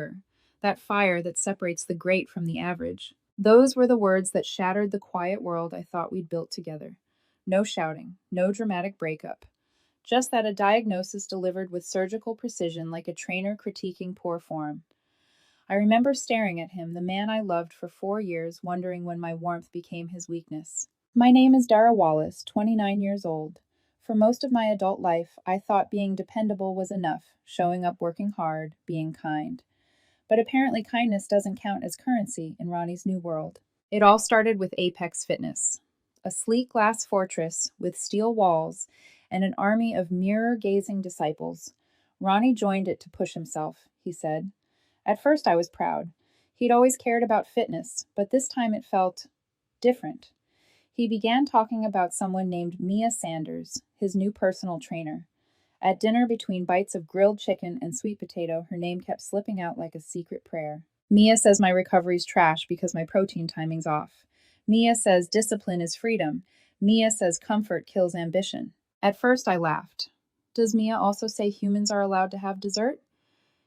hunger, that fire that separates the great from the average. Those were the words that shattered the quiet world I thought we'd built together. No shouting, no dramatic breakup. Just that a diagnosis delivered with surgical precision like a trainer critiquing poor form. I remember staring at him, the man I loved for 4 years, wondering when my warmth became his weakness. My name is Dara Wallace, 29 years old. For most of my adult life, I thought being dependable was enough, showing up working hard, being kind. But apparently kindness doesn't count as currency in Ronnie's new world. It all started with Apex Fitness, a sleek glass fortress with steel walls and an army of mirror-gazing disciples. Ronnie joined it to push himself, he said. At first I was proud. He'd always cared about fitness, but this time it felt different. He began talking about someone named Mia Sanders, his new personal trainer. At dinner, between bites of grilled chicken and sweet potato, her name kept slipping out like a secret prayer. Mia says my recovery's trash because my protein timing's off. Mia says discipline is freedom. Mia says comfort kills ambition. At first I laughed. Does Mia also say humans are allowed to have dessert?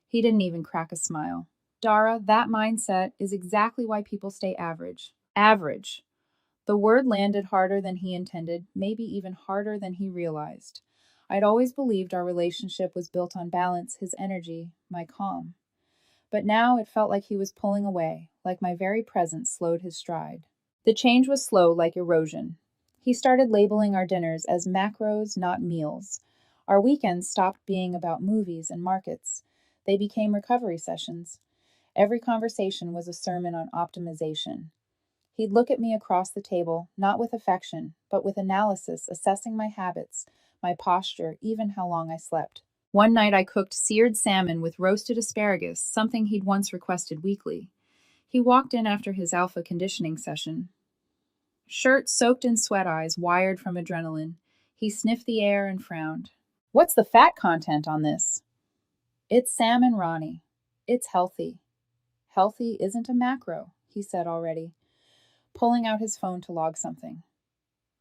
He didn't even crack a smile. Dara, that mindset is exactly why people stay average. Average. The word landed harder than he intended, maybe even harder than he realized. I'd always believed our relationship was built on balance, his energy, my calm. But now it felt like he was pulling away, like my very presence slowed his stride. The change was slow, like erosion. He started labeling our dinners as macros, not meals. Our weekends stopped being about movies and markets. They became recovery sessions. Every conversation was a sermon on optimization. He'd look at me across the table, not with affection, but with analysis, assessing my habits, my posture, even how long I slept. One night I cooked seared salmon with roasted asparagus, something he'd once requested weekly. He walked in after his alpha conditioning session. Shirt soaked in sweat, eyes wired from adrenaline. He sniffed the air and frowned. What's the fat content on this? It's salmon, Ronnie. It's healthy. Healthy isn't a macro, he said already, pulling out his phone to log something.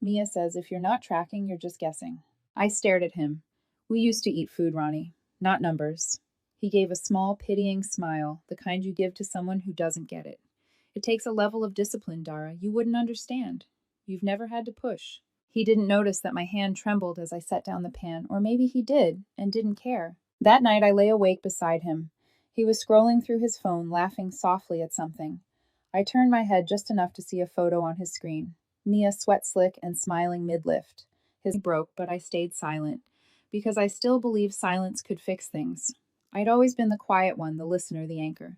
Mia says if you're not tracking, you're just guessing. I stared at him. We used to eat food, Ronnie, not numbers. He gave a small, pitying smile, the kind you give to someone who doesn't get it. It takes a level of discipline, Dara, you wouldn't understand. You've never had to push. He didn't notice that my hand trembled as I set down the pan, or maybe he did, and didn't care. That night I lay awake beside him. He was scrolling through his phone, laughing softly at something. I turned my head just enough to see a photo on his screen. Mia sweat slick and smiling mid-lift. His broke, but I stayed silent, because I still believed silence could fix things. I'd always been the quiet one, the listener, the anchor.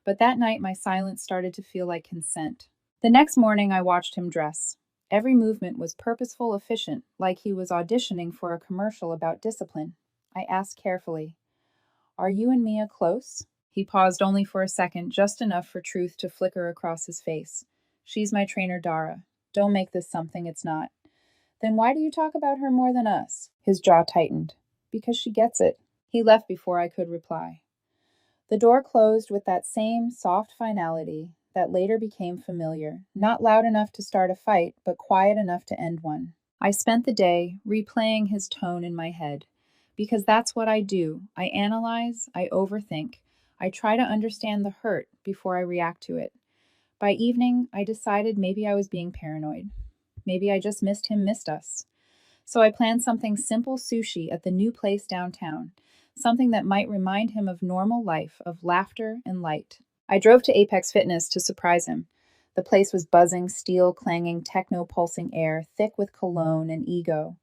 But that night my silence started to feel like consent. The next morning I watched him dress. Every movement was purposeful, efficient, like he was auditioning for a commercial about discipline. I asked carefully, "Are you and Mia close?" He paused only for a second, just enough for truth to flicker across his face. "She's my trainer, Dara. Don't make this something it's not." "Then why do you talk about her more than us?" His jaw tightened. "Because she gets it." He left before I could reply. The door closed with that same soft finality that later became familiar, not loud enough to start a fight, but quiet enough to end one. I spent the day replaying his tone in my head, because that's what I do. I analyze, I overthink, I try to understand the hurt before I react to it. By evening, I decided maybe I was being paranoid. Maybe I just missed us. So I planned something simple, sushi at the new place downtown, something that might remind him of normal life, of laughter and light. I drove to Apex Fitness to surprise him. The place was buzzing, steel clanging, techno pulsing air, thick with cologne and ego.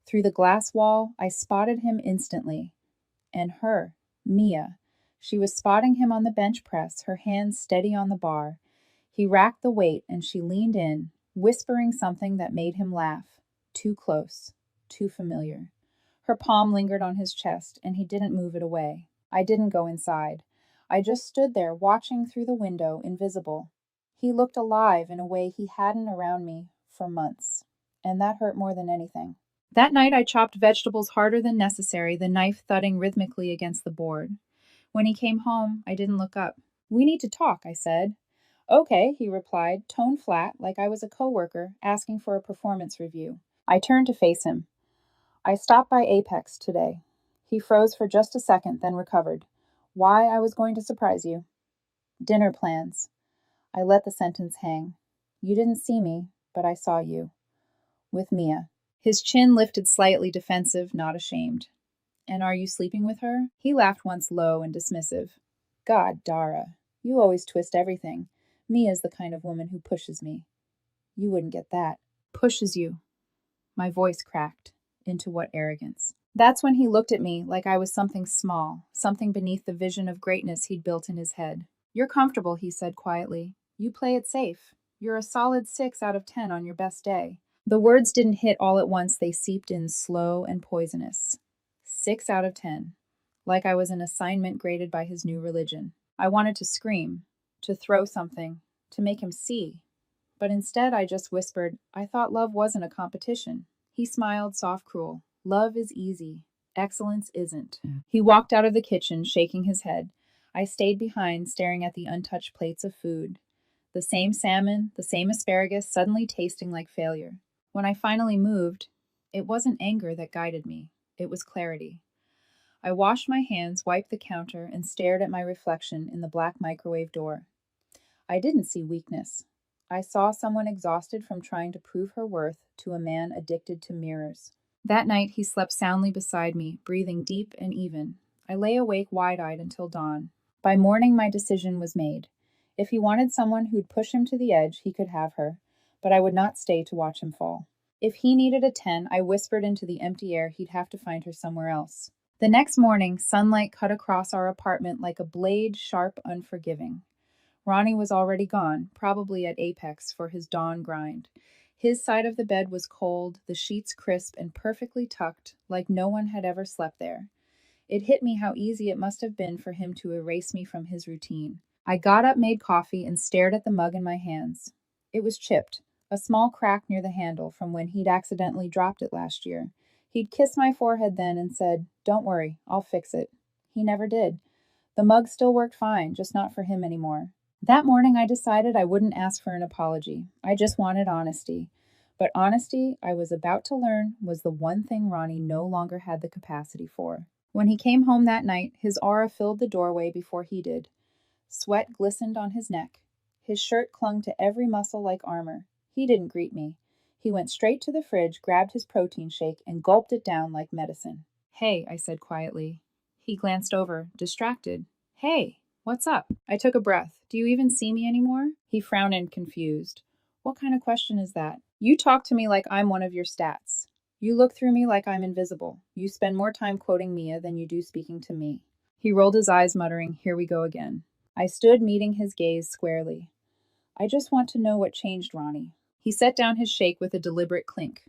Through the glass wall, I spotted him instantly. And her, Mia. She was spotting him on the bench press, her hands steady on the bar. He racked the weight and she leaned in, whispering something that made him laugh. Too close, too familiar. Her palm lingered on his chest, and he didn't move it away. I didn't go inside. I just stood there, watching through the window, invisible. He looked alive in a way he hadn't around me for months, and that hurt more than anything. That night I chopped vegetables harder than necessary, the knife thudding rhythmically against the board. When he came home, I didn't look up. "We need to talk," I said. "Okay," he replied, tone flat, like I was a coworker asking for a performance review. I turned to face him. "I stopped by Apex today." He froze for just a second, then recovered. Why I was going to surprise you. Dinner plans. I let the sentence hang. You didn't see me, but I saw you. With Mia. His chin lifted slightly defensive, not ashamed. And are you sleeping with her? He laughed once low and dismissive. God, Dara, you always twist everything. Mia's the kind of woman who pushes me. You wouldn't get that. Pushes you. My voice cracked. Into what arrogance? That's when he looked at me like I was something small, something beneath the vision of greatness he'd built in his head. You're comfortable, he said quietly. You play it safe. You're a solid 6 out of 10 on your best day. The words didn't hit all at once, they seeped in slow and poisonous. 6 out of 10. Like I was an assignment graded by his new religion. I wanted to scream, to throw something, to make him see. But instead I just whispered, I thought love wasn't a competition. He smiled, soft, cruel. Love is easy. Excellence isn't. He walked out of the kitchen, shaking his head. I stayed behind, staring at the untouched plates of food. The same salmon, the same asparagus, suddenly tasting like failure. When I finally moved, it wasn't anger that guided me. It was clarity. I washed my hands, wiped the counter, and stared at my reflection in the black microwave door. I didn't see weakness. I saw someone exhausted from trying to prove her worth to a man addicted to mirrors. That night, he slept soundly beside me, breathing deep and even. I lay awake wide-eyed until dawn. By morning, my decision was made. If he wanted someone who'd push him to the edge, he could have her, but I would not stay to watch him fall. If he needed a 10, I whispered into the empty air he'd have to find her somewhere else. The next morning, sunlight cut across our apartment like a blade, sharp, unforgiving. Ronnie was already gone, probably at Apex for his dawn grind. His side of the bed was cold, the sheets crisp and perfectly tucked, like no one had ever slept there. It hit me how easy it must have been for him to erase me from his routine. I got up, made coffee, and stared at the mug in my hands. It was chipped, a small crack near the handle from when he'd accidentally dropped it last year. He'd kissed my forehead then and said, "Don't worry, I'll fix it." He never did. The mug still worked fine, just not for him anymore. That morning I decided I wouldn't ask for an apology. I just wanted honesty. But honesty, I was about to learn, was the one thing Ronnie no longer had the capacity for. When he came home that night, his aura filled the doorway before he did. Sweat glistened on his neck. His shirt clung to every muscle like armor. He didn't greet me. He went straight to the fridge, grabbed his protein shake, and gulped it down like medicine. "Hey," I said quietly. He glanced over, distracted. "Hey, what's up?" I took a breath. "Do you even see me anymore?" He frowned and confused. "What kind of question is that? You talk to me like I'm one of your stats. You look through me like I'm invisible. You spend more time quoting Mia than you do speaking to me." He rolled his eyes, muttering, "Here we go again." I stood, meeting his gaze squarely. "I just want to know what changed, Ronnie." He set down his shake with a deliberate clink.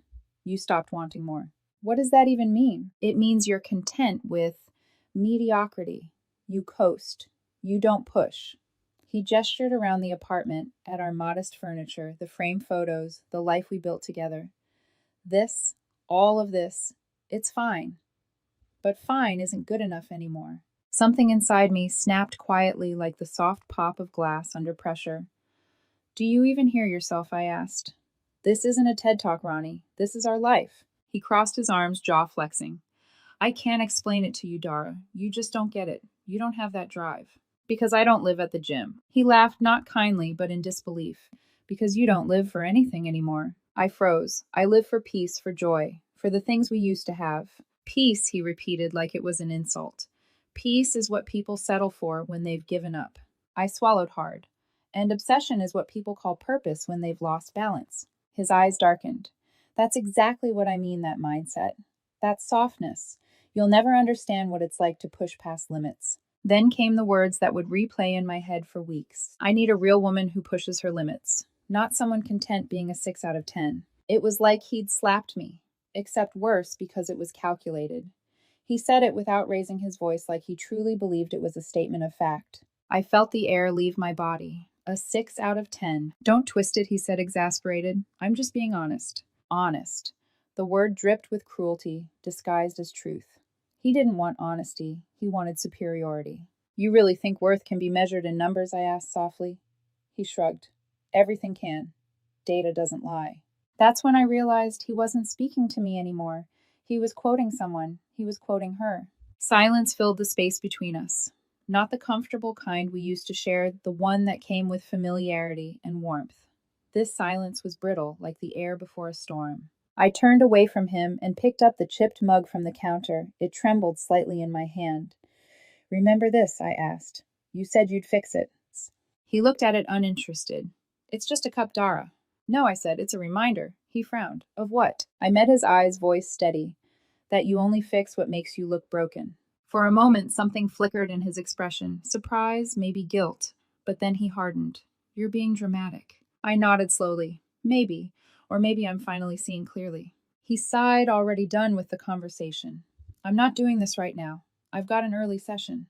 "You stopped wanting more." "What does that even mean?" "It means you're content with mediocrity. You coast. You don't push." He gestured around the apartment at our modest furniture, the framed photos, the life we built together. "This, all of this, it's fine. But fine isn't good enough anymore." Something inside me snapped quietly like the soft pop of glass under pressure. "Do you even hear yourself?" I asked. "This isn't a TED Talk, Ronnie. This is our life." He crossed his arms, jaw flexing. "I can't explain it to you, Dara. You just don't get it. You don't have that drive." "Because I don't live at the gym." He laughed, not kindly, but in disbelief. "Because you don't live for anything anymore." I froze. "I live for peace, for joy, for the things we used to have." "Peace," he repeated like it was an insult. "Peace is what people settle for when they've given up." I swallowed hard. "And obsession is what people call purpose when they've lost balance." His eyes darkened. "That's exactly what I mean, that mindset. That softness. You'll never understand what it's like to push past limits." Then came the words that would replay in my head for weeks. "I need a real woman who pushes her limits, not someone content being a 6 out of 10. It was like he'd slapped me, except worse because it was calculated. He said it without raising his voice, like he truly believed it was a statement of fact. I felt the air leave my body. A 6 out of 10. "Don't twist it," he said, exasperated. "I'm just being honest." Honest. The word dripped with cruelty, disguised as truth. He didn't want honesty. He wanted superiority. "You really think worth can be measured in numbers?" I asked softly. He shrugged. "Everything can. Data doesn't lie." That's when I realized he wasn't speaking to me anymore. He was quoting someone. He was quoting her. Silence filled the space between us. Not the comfortable kind we used to share, the one that came with familiarity and warmth. This silence was brittle, like the air before a storm. I turned away from him and picked up the chipped mug from the counter. It trembled slightly in my hand. "Remember this?" I asked. "You said you'd fix it." He looked at it uninterested. "It's just a cup, Dara." "No," I said, "it's a reminder." He frowned. "Of what?" I met his eyes, voice steady. "That you only fix what makes you look broken." For a moment, something flickered in his expression, surprise, maybe guilt, but then he hardened. "You're being dramatic." I nodded slowly. "Maybe, or maybe I'm finally seeing clearly." He sighed, already done with the conversation. "I'm not doing this right now. I've got an early session."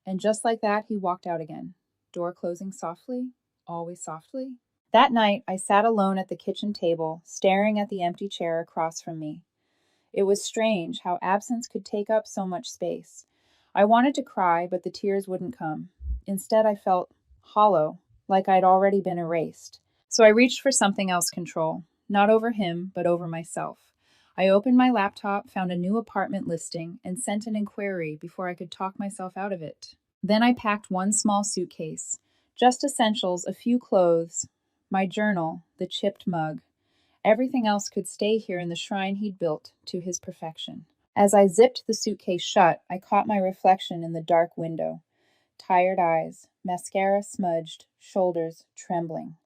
And just like that, he walked out again, door closing softly, always softly. That night, I sat alone at the kitchen table, staring at the empty chair across from me. It was strange how absence could take up so much space. I wanted to cry, but the tears wouldn't come. Instead, I felt hollow, like I'd already been erased. So I reached for something else control, not over him, but over myself. I opened my laptop, found a new apartment listing, and sent an inquiry before I could talk myself out of it. Then I packed one small suitcase, just essentials, a few clothes, my journal, the chipped mug. Everything else could stay here in the shrine he'd built to his perfection. As I zipped the suitcase shut, I caught my reflection in the dark window. Tired eyes, mascara smudged, shoulders trembling.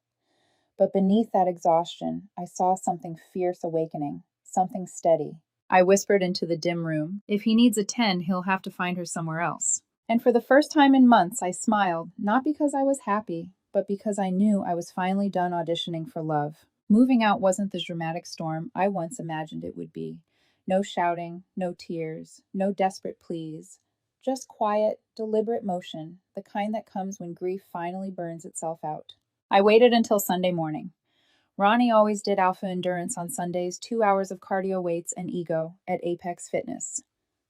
But beneath that exhaustion, I saw something fierce awakening, something steady. I whispered into the dim room, "If he needs a 10, he'll have to find her somewhere else." And for the first time in months, I smiled, not because I was happy, but because I knew I was finally done auditioning for love. Moving out wasn't the dramatic storm I once imagined it would be. No shouting, no tears, no desperate pleas. Just quiet, deliberate motion, the kind that comes when grief finally burns itself out. I waited until Sunday morning. Ronnie always did alpha endurance on Sundays, 2 hours of cardio weights and ego at Apex Fitness.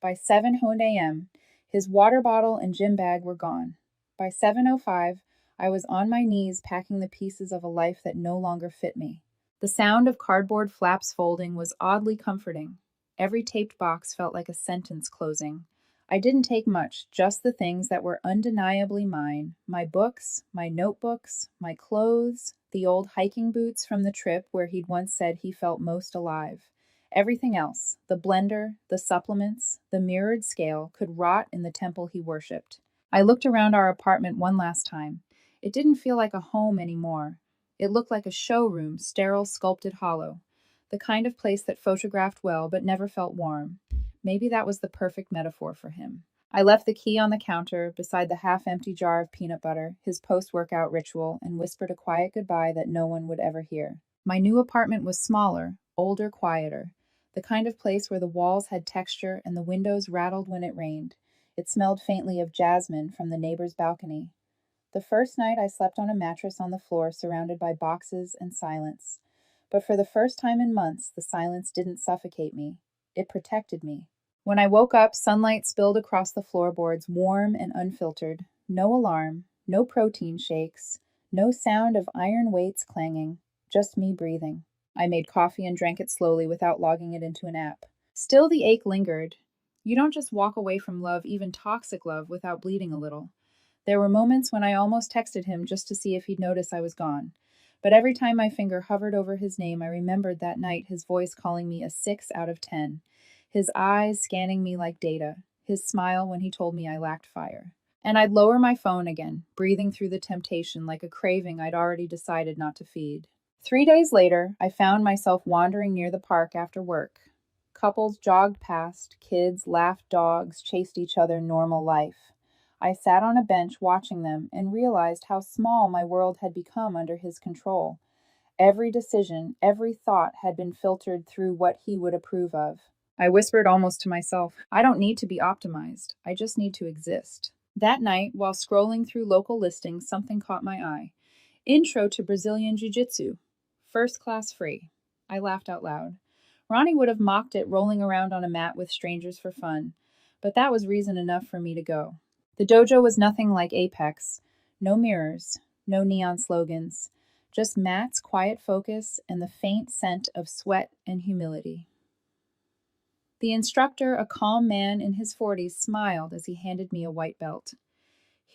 By 7 a.m., his water bottle and gym bag were gone. By 7:05, I was on my knees packing the pieces of a life that no longer fit me. The sound of cardboard flaps folding was oddly comforting. Every taped box felt like a sentence closing. I didn't take much, just the things that were undeniably mine: my books, my notebooks, my clothes, the old hiking boots from the trip where he'd once said he felt most alive. Everything else, the blender, the supplements, the mirrored scale, could rot in the temple he worshipped. I looked around our apartment one last time. It didn't feel like a home anymore. It looked like a showroom, sterile, sculpted hollow. The kind of place that photographed well but never felt warm. Maybe that was the perfect metaphor for him. I left the key on the counter beside the half-empty jar of peanut butter, his post-workout ritual, and whispered a quiet goodbye that no one would ever hear. My new apartment was smaller, older, quieter. The kind of place where the walls had texture and the windows rattled when it rained. It smelled faintly of jasmine from the neighbor's balcony. The first night I slept on a mattress on the floor surrounded by boxes and silence. But for the first time in months, the silence didn't suffocate me. It protected me. When I woke up, sunlight spilled across the floorboards, warm and unfiltered. No alarm, no protein shakes, no sound of iron weights clanging, just me breathing. I made coffee and drank it slowly without logging it into an app. Still, the ache lingered. You don't just walk away from love, even toxic love, without bleeding a little. There were moments when I almost texted him just to see if he'd notice I was gone. But every time my finger hovered over his name, I remembered that night his voice calling me a 6 out of 10. His eyes scanning me like data. His smile when he told me I lacked fire. And I'd lower my phone again, breathing through the temptation like a craving I'd already decided not to feed. 3 days later, I found myself wandering near the park after work. Couples jogged past, kids laughed, dogs chased each other, normal life. I sat on a bench watching them and realized how small my world had become under his control. Every decision, every thought had been filtered through what he would approve of. I whispered almost to myself, I don't need to be optimized. I just need to exist. That night, while scrolling through local listings, something caught my eye. Intro to Brazilian Jiu-Jitsu. First class free. I laughed out loud. Ronnie would have mocked it rolling around on a mat with strangers for fun, but that was reason enough for me to go. The dojo was nothing like Apex. No mirrors, no neon slogans, just mats, quiet focus, and the faint scent of sweat and humility. The instructor, a calm man in his 40s, smiled as he handed me a white belt.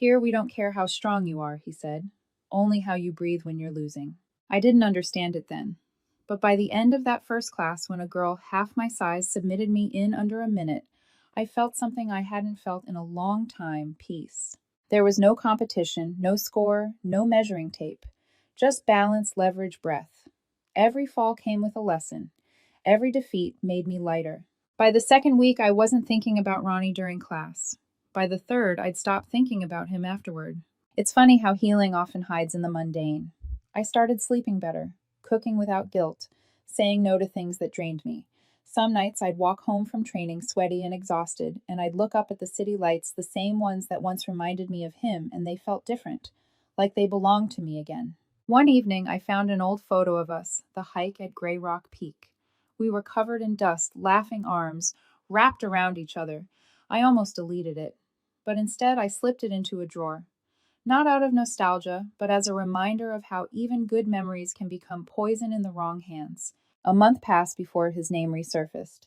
Here we don't care how strong you are, he said, only how you breathe when you're losing. I didn't understand it then. But by the end of that first class, when a girl half my size submitted me in under a minute, I felt something I hadn't felt in a long time: peace. There was no competition, no score, no measuring tape, just balance, leverage, breath. Every fall came with a lesson. Every defeat made me lighter. By the second week, I wasn't thinking about Ronnie during class. By the third, I'd stopped thinking about him afterward. It's funny how healing often hides in the mundane. I started sleeping better, cooking without guilt, saying no to things that drained me. Some nights I'd walk home from training sweaty and exhausted, and I'd look up at the city lights, the same ones that once reminded me of him, and they felt different, like they belonged to me again. One evening, I found an old photo of us, the hike at Grey Rock Peak. We were covered in dust, laughing arms, wrapped around each other. I almost deleted it, but instead I slipped it into a drawer. Not out of nostalgia, but as a reminder of how even good memories can become poison in the wrong hands. A month passed before his name resurfaced.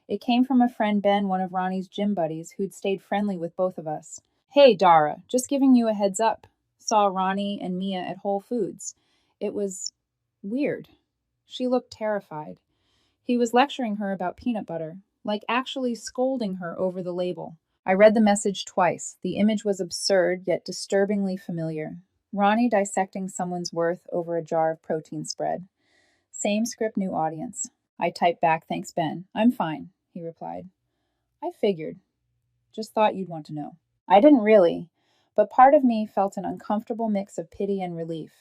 It came from a friend Ben, one of Ronnie's gym buddies, who'd stayed friendly with both of us. Hey, Dara, just giving you a heads up. Saw Ronnie and Mia at Whole Foods. It was weird. She looked terrified. He was lecturing her about peanut butter, like actually scolding her over the label. I read the message twice. The image was absurd, yet disturbingly familiar. Ronnie dissecting someone's worth over a jar of protein spread. Same script, new audience. I typed back, thanks, Ben. I'm fine, he replied. I figured. Just thought you'd want to know. I didn't really, but part of me felt an uncomfortable mix of pity and relief.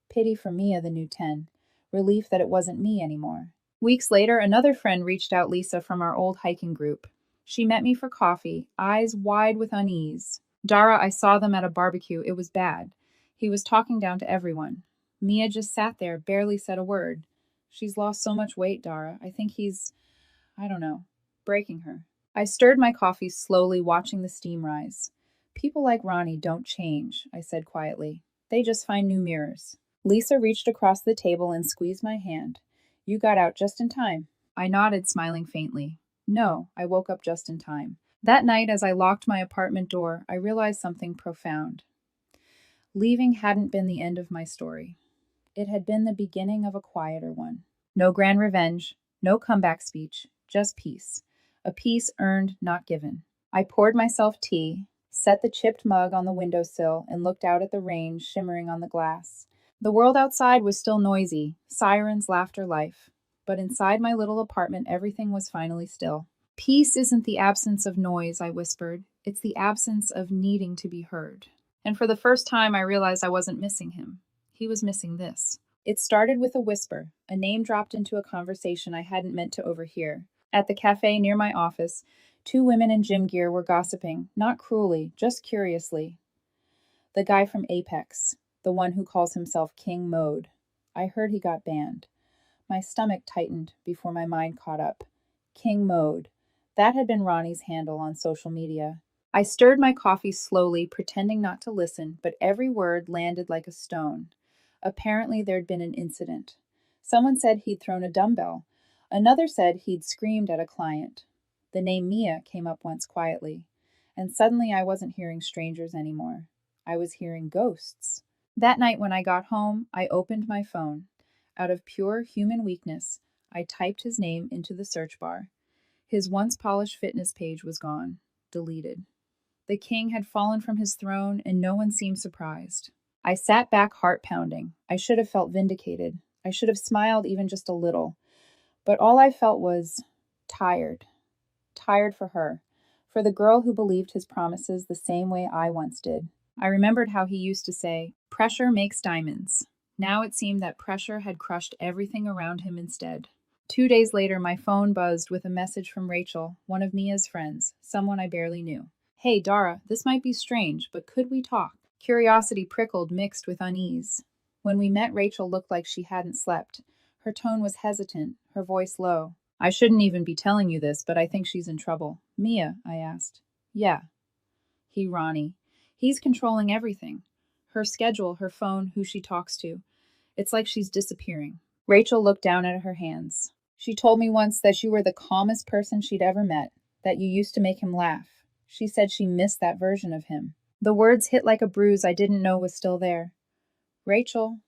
Pity for Mia, the new 10. Relief that it wasn't me anymore. Weeks later, another friend reached out, Lisa from our old hiking group. She met me for coffee, eyes wide with unease. Dara, I saw them at a barbecue. It was bad. He was talking down to everyone. Mia just sat there, barely said a word. She's lost so much weight, Dara. I think he's, I don't know, breaking her. I stirred my coffee slowly, watching the steam rise. People like Ronnie don't change, I said quietly. They just find new mirrors. Lisa reached across the table and squeezed my hand. You got out just in time. I nodded, smiling faintly. No, I woke up just in time. That night, as I locked my apartment door, I realized something profound. Leaving hadn't been the end of my story. It had been the beginning of a quieter one. No grand revenge, no comeback speech, just peace. A peace earned, not given. I poured myself tea, set the chipped mug on the windowsill, and looked out at the rain shimmering on the glass. The world outside was still noisy, sirens, laughter, life. But inside my little apartment, everything was finally still. Peace isn't the absence of noise, I whispered. It's the absence of needing to be heard. And for the first time, I realized I wasn't missing him. He was missing this. It started with a whisper, a name dropped into a conversation I hadn't meant to overhear. At the cafe near my office, two women in gym gear were gossiping, not cruelly, just curiously. The guy from Apex, the one who calls himself King Mode. I heard he got banned. My stomach tightened before my mind caught up. King Mode. That had been Ronnie's handle on social media. I stirred my coffee slowly, pretending not to listen, but every word landed like a stone. Apparently, there'd been an incident. Someone said he'd thrown a dumbbell. Another said he'd screamed at a client. The name Mia came up once quietly. And suddenly I wasn't hearing strangers anymore. I was hearing ghosts. That night when I got home, I opened my phone. Out of pure human weakness, I typed his name into the search bar. His once polished fitness page was gone, deleted. The king had fallen from his throne, and no one seemed surprised. I sat back, heart pounding. I should have felt vindicated. I should have smiled even just a little. But all I felt was tired. Tired for her. For the girl who believed his promises the same way I once did. I remembered how he used to say, "Pressure makes diamonds." Now it seemed that pressure had crushed everything around him instead. 2 days later, my phone buzzed with a message from Rachel, one of Mia's friends, someone I barely knew. Hey, Dara, this might be strange, but could we talk? Curiosity prickled, mixed with unease. When we met, Rachel looked like she hadn't slept. Her tone was hesitant, her voice low. I shouldn't even be telling you this, but I think she's in trouble. Mia, I asked. Yeah. Ronnie. He's controlling everything. Her schedule, her phone, who she talks to. It's like she's disappearing. Rachel looked down at her hands. She told me once that you were the calmest person she'd ever met, that you used to make him laugh. She said she missed that version of him. The words hit like a bruise I didn't know was still there. Rachel,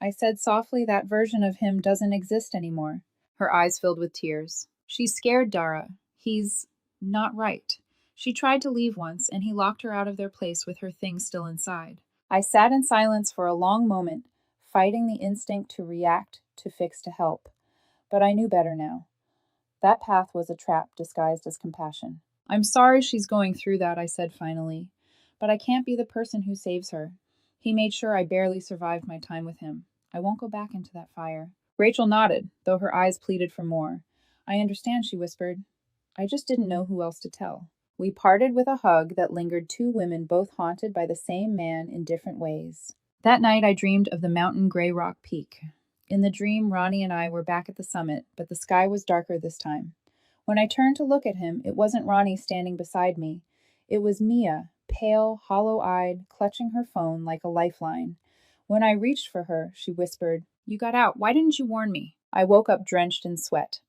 I said softly, that version of him doesn't exist anymore. Her eyes filled with tears. She's scared, Dara. He's not right. She tried to leave once, and he locked her out of their place with her things still inside. I sat in silence for a long moment, fighting the instinct to react, to fix, to help. But I knew better now. That path was a trap disguised as compassion. I'm sorry she's going through that, I said finally. But I can't be the person who saves her. He made sure I barely survived my time with him. I won't go back into that fire. Rachel nodded, though her eyes pleaded for more. I understand, she whispered. I just didn't know who else to tell. We parted with a hug that lingered, two women both haunted by the same man in different ways. That night I dreamed of the mountain Grey Rock Peak. In the dream, Ronnie and I were back at the summit, but the sky was darker this time. When I turned to look at him, it wasn't Ronnie standing beside me. It was Mia, pale, hollow-eyed, clutching her phone like a lifeline. When I reached for her, she whispered, "You got out. Why didn't you warn me?" I woke up drenched in sweat.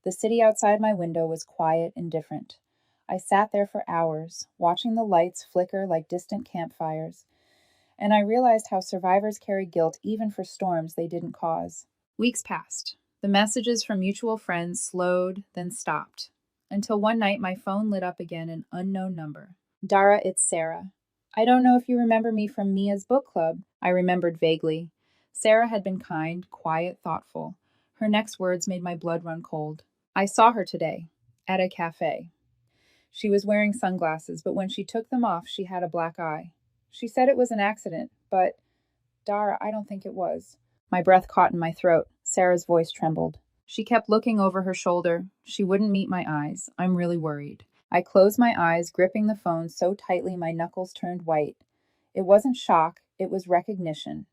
The city outside my window was quiet and different. I sat there for hours, watching the lights flicker like distant campfires, and I realized how survivors carry guilt even for storms they didn't cause. Weeks passed. The messages from mutual friends slowed, then stopped, until one night my phone lit up again, an unknown number. Dara, it's Sarah. I don't know if you remember me from Mia's book club. I remembered vaguely. Sarah had been kind, quiet, thoughtful. Her next words made my blood run cold. I saw her today, at a cafe. She was wearing sunglasses, but when she took them off, she had a black eye. She said it was an accident, but, Dara, I don't think it was. My breath caught in my throat. Sarah's voice trembled. She kept looking over her shoulder. She wouldn't meet my eyes. I'm really worried. I closed my eyes, gripping the phone so tightly my knuckles turned white. It wasn't shock, it was recognition.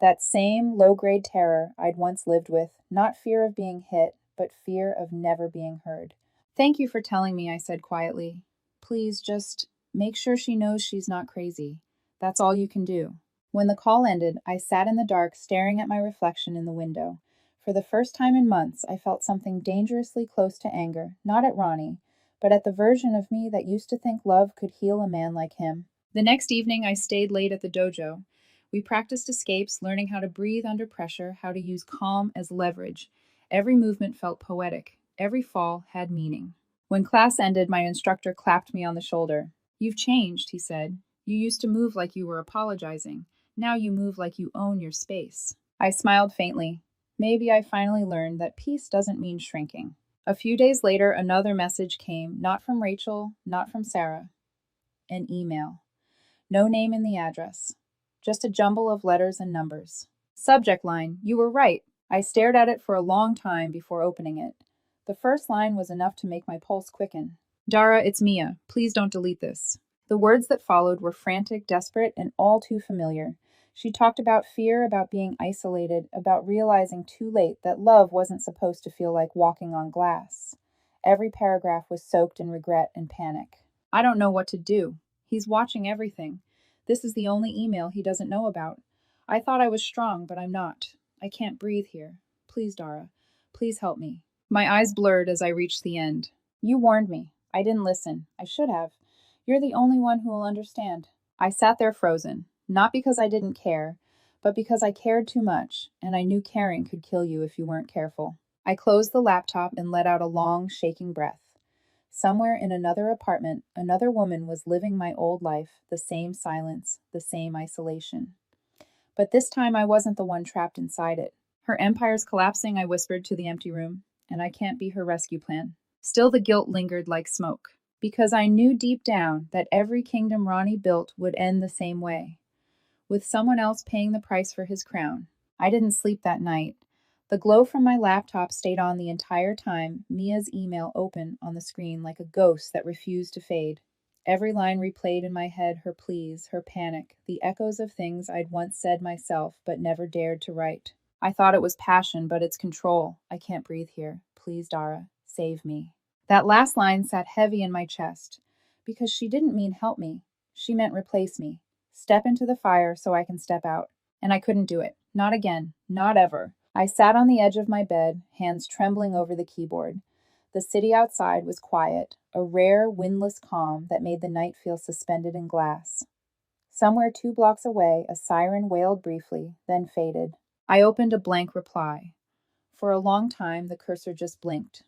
That same low-grade terror I'd once lived with, not fear of being hit, but fear of never being heard. Thank you for telling me, I said quietly. Please just make sure she knows she's not crazy. That's all you can do. When the call ended, I sat in the dark, staring at my reflection in the window. For the first time in months, I felt something dangerously close to anger, not at Ronnie, but at the version of me that used to think love could heal a man like him. The next evening, I stayed late at the dojo. We practiced escapes, learning how to breathe under pressure, how to use calm as leverage. Every movement felt poetic. Every fall had meaning. When class ended, my instructor clapped me on the shoulder. You've changed, he said. You used to move like you were apologizing. Now you move like you own your space. I smiled faintly. Maybe I finally learned that peace doesn't mean shrinking. A few days later, another message came, not from Rachel, not from Sarah. An email. No name in the address. Just a jumble of letters and numbers. Subject line, you were right. I stared at it for a long time before opening it. The first line was enough to make my pulse quicken. Dara, it's Mia. Please don't delete this. The words that followed were frantic, desperate, and all too familiar. She talked about fear, about being isolated, about realizing too late that love wasn't supposed to feel like walking on glass. Every paragraph was soaked in regret and panic. I don't know what to do. He's watching everything. This is the only email he doesn't know about. I thought I was strong, but I'm not. I can't breathe here. Please, Dara. Please help me. My eyes blurred as I reached the end. You warned me. I didn't listen. I should have. You're the only one who will understand. I sat there frozen, not because I didn't care, but because I cared too much, and I knew caring could kill you if you weren't careful. I closed the laptop and let out a long, shaking breath. Somewhere in another apartment, another woman was living my old life, the same silence, the same isolation. But this time I wasn't the one trapped inside it. Her empire's collapsing, I whispered to the empty room, and I can't be her rescue plan. Still the guilt lingered like smoke, because I knew deep down that every kingdom Ronnie built would end the same way, with someone else paying the price for his crown. I didn't sleep that night. The glow from my laptop stayed on the entire time, Mia's email open on the screen like a ghost that refused to fade. Every line replayed in my head, her pleas, her panic, the echoes of things I'd once said myself but never dared to write. I thought it was passion, but it's control. I can't breathe here. Please, Dara, save me. That last line sat heavy in my chest, because she didn't mean help me. She meant replace me. Step into the fire so I can step out. And I couldn't do it. Not again. Not ever. I sat on the edge of my bed, hands trembling over the keyboard. The city outside was quiet, a rare, windless calm that made the night feel suspended in glass. Somewhere 2 blocks away, a siren wailed briefly, then faded. I opened a blank reply. For a long time, the cursor just blinked,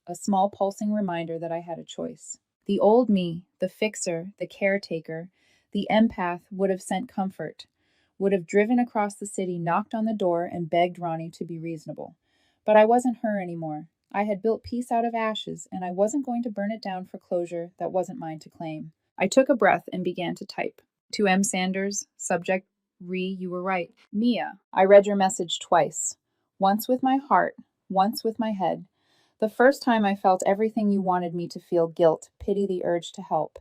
a small pulsing reminder that I had a choice. The old me, the fixer, the caretaker, the empath would have sent comfort, would have driven across the city, knocked on the door, and begged Ronnie to be reasonable. But I wasn't her anymore. I had built peace out of ashes, and I wasn't going to burn it down for closure that wasn't mine to claim. I took a breath and began to type. To M. Sanders, subject, you were right. Mia, I read your message twice. Once with my heart, once with my head. The first time I felt everything you wanted me to feel: guilt, pity, the urge to help.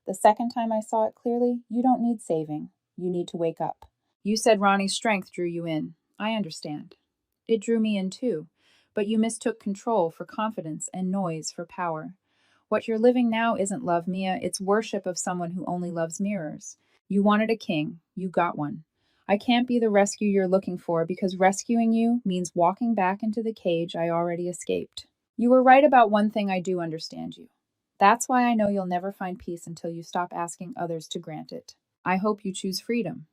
The second time I saw it clearly: you don't need saving. You need to wake up. You said Ronnie's strength drew you in. I understand. It drew me in too, but you mistook control for confidence and noise for power. What you're living now isn't love, Mia, it's worship of someone who only loves mirrors. You wanted a king, you got one. I can't be the rescue you're looking for because rescuing you means walking back into the cage I already escaped. You were right about one thing: I do understand you. That's why I know you'll never find peace until you stop asking others to grant it. I hope you choose freedom.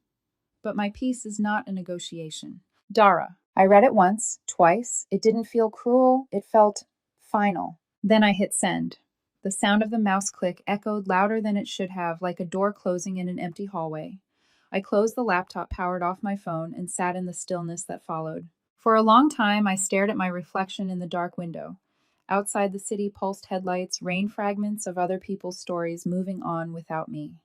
But my peace is not a negotiation. Dara. I read it once, twice. It didn't feel cruel, it felt final. Then I hit send. The sound of the mouse click echoed louder than it should have, like a door closing in an empty hallway. I closed the laptop, powered off my phone, and sat in the stillness that followed. For a long time, I stared at my reflection in the dark window. Outside the city pulsed headlights, rain fragments of other people's stories moving on without me.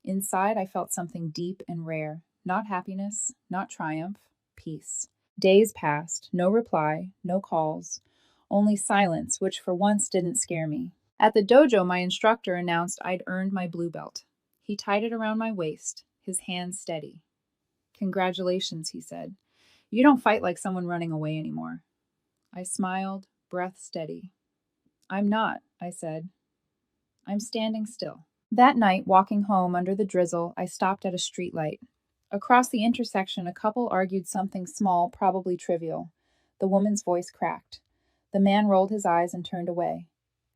Inside, I felt something deep and rare. Not happiness, not triumph, peace. Days passed, no reply, no calls, only silence, which for once didn't scare me. At the dojo, my instructor announced I'd earned my blue belt. He tied it around my waist, his hands steady. Congratulations, he said. You don't fight like someone running away anymore. I smiled, breath steady. I'm not, I said. I'm standing still. That night, walking home under the drizzle, I stopped at a streetlight. Across the intersection, a couple argued something small, probably trivial. The woman's voice cracked. The man rolled his eyes and turned away.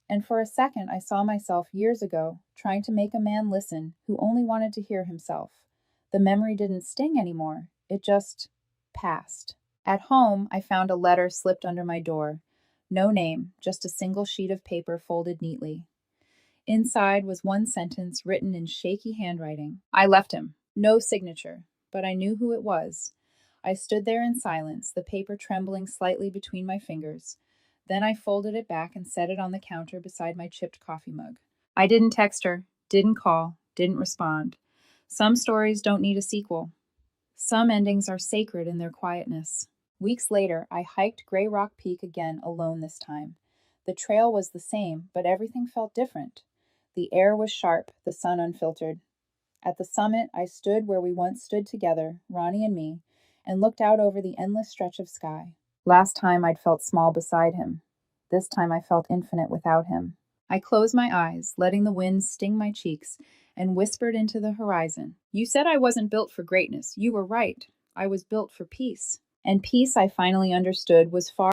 And for a second, I saw myself years ago, trying to make a man listen who only wanted to hear himself. The memory didn't sting anymore. It just passed. At home, I found a letter slipped under my door. No name, just a single sheet of paper folded neatly. Inside was one sentence written in shaky handwriting. I left him. No signature, but I knew who it was. I stood there in silence, the paper trembling slightly between my fingers. Then I folded it back and set it on the counter beside my chipped coffee mug. I didn't text her, didn't call, didn't respond. Some stories don't need a sequel. Some endings are sacred in their quietness. Weeks later, I hiked Grey Rock Peak again, alone this time. The trail was the same, but everything felt different. The air was sharp, the sun unfiltered. At the summit, I stood where we once stood together, Ronnie and me, and looked out over the endless stretch of sky. Last time I'd felt small beside him. This time I felt infinite without him. I closed my eyes, letting the wind sting my cheeks, and whispered into the horizon. You said I wasn't built for greatness. You were right. I was built for peace. And peace, I finally understood, was far